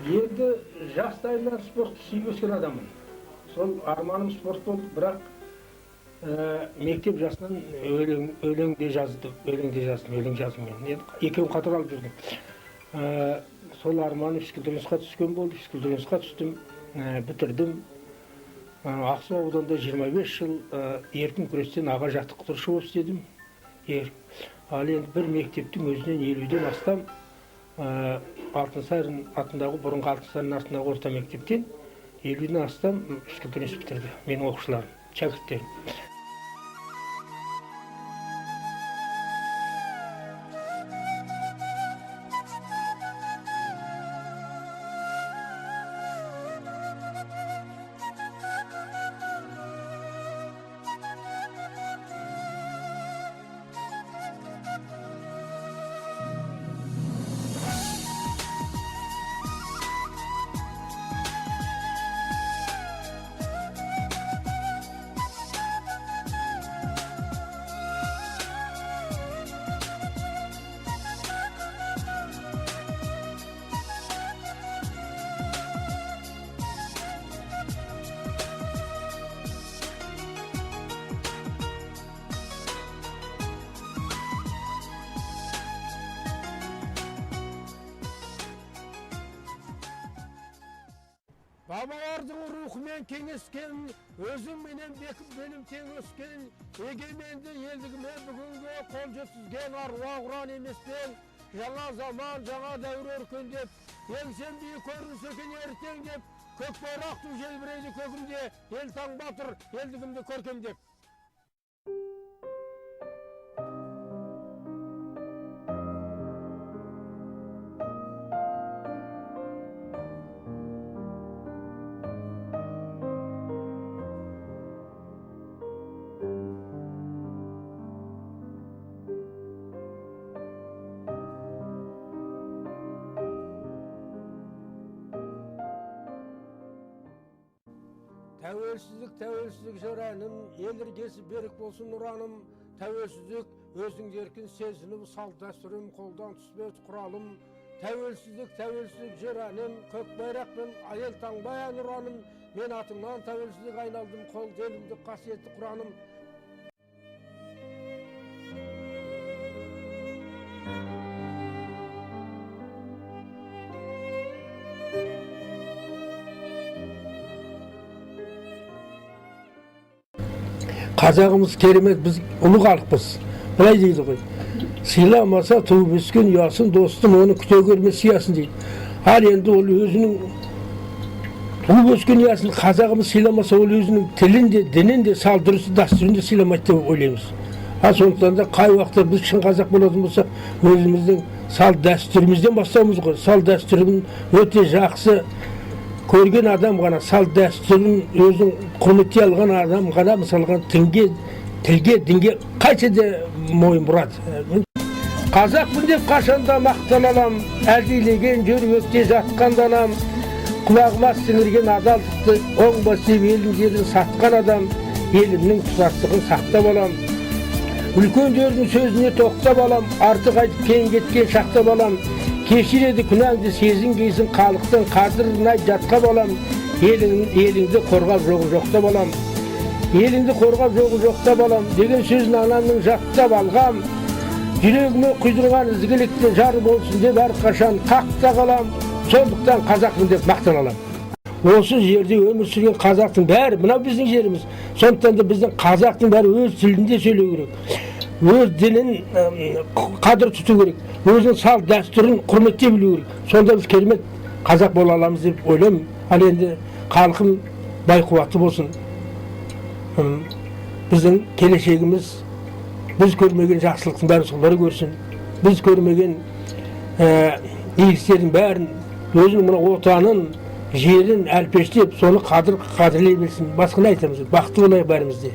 Енді жастайымнан спортты сүйіп өскен адаммын. Сол арманым спорт болды, бірақ мектеп жасынан өлең жаздым мен. Екеуін қатар алып жүрдім. Сол арманым физкультуринстқа түскен болды, физкультуринстқа түстім, бітірдім. Ақсу ауданында 25 жыл еркін күрестен аға жаттықтырушы болып істедім. Ал енді бір мектептің өзінен 50-ден астам Алтынсарин атындағы, бұрынғы Алтынсарин атындағы орта мектептен 50-ден астам физкультуринст бітірді. Менің оқушыларым, шәкірттерім. Бабалардың рухымен кеңескен, өзім менен бекіп белім тең өскен, егеменді елдігіме бүгінге қол жеткізген аруақ ұран емеспен, жаңа заман, жаңа дәуір өркендеп, еңсем биік көрініс екен ертең деп, көк байрақ ту желбірейді көгімде, ел таң батыр, елдігімді көркемдеп. Тәуелсіздік жыр әнім, ел іргесі берік болсын ұраным. Тәуелсіздік өзіңді еркін сезініп, салт дәстүрім қолдан түспес құралым. Тәуелсіздік жыр әнім, көк байрақпен ел таңбай ән ұраным. Мен атыңнан тәуелсіздік айналдым, қол делімді қасиетті құраным. Қазағымыз керемет, біз ұлы халықпыз. Былай дейді ғой. Сыйламаса туып өскен ұясын, достым оны күте көрмес сиясын дейді. Ал енді ол өзінің туып өскен ұясын қазағымыз сыйламаса, ол өзінің тілін де, дінін де, салт дәстүрін де сыйламайды деп ойлаймыз. Сондықтан да қай уақытта біз шын қазақ болатын болса, өзіміздің салт дәстүрімізден бастауымыз ғой. Салт дәстүрін өте жақсы көрген адам ғана, салт дәстүрін өзің құрметтей алған адам ғана, мысалға тілге, дінге қайсы де мойын бұрады. Қазақпын деп қашанда мақтан алам, әлдилеген жүректе жатқан данам, құлағыма сіңірген адалдықты, оңба сеп елін жерін сатқан адам, елімнің тұтастығын сақтап алам. Үлкендердің сөзіне тоқтап алам, артық айтып кейін кеткен шақтап алам. Кешіреді күнәңді сезін кейсін халықтың қадырына жатқа балам, еліңді қорғап жоқтап алам. Еліңді қорғап жоғы жоқтап алам деген сөзін анамның жаттап алғам. Жүрегіме құйдырған ізгілікте жар болсын деп әрқашан қақта қалам. Сондықтан қазақпын деп мақтан алам. Осы жерде өмір сүрген қазақтың бәрі, мынау біздің жеріміз. Сондықтан да біздің қазақтың бәрі өз тілінде сөйлеу керек. Өз дінін қадір тұту керек. Өзінің салт дәстүрін құрметтей білу керек. Сонда біз керемет қазақ бола аламыз деп ойлаймын. Ал енді халқым байқуатты болсын. Біздің келешегіміз, біз көрмеген жақсылықтың бәрін солар көрсін. Біз көрмеген игі бәрін, өзінің мына отанын, жерін әлпештеп, соны қадірлей білсін. Басқаны айтамыз. Бақытты болайық бәрімізде.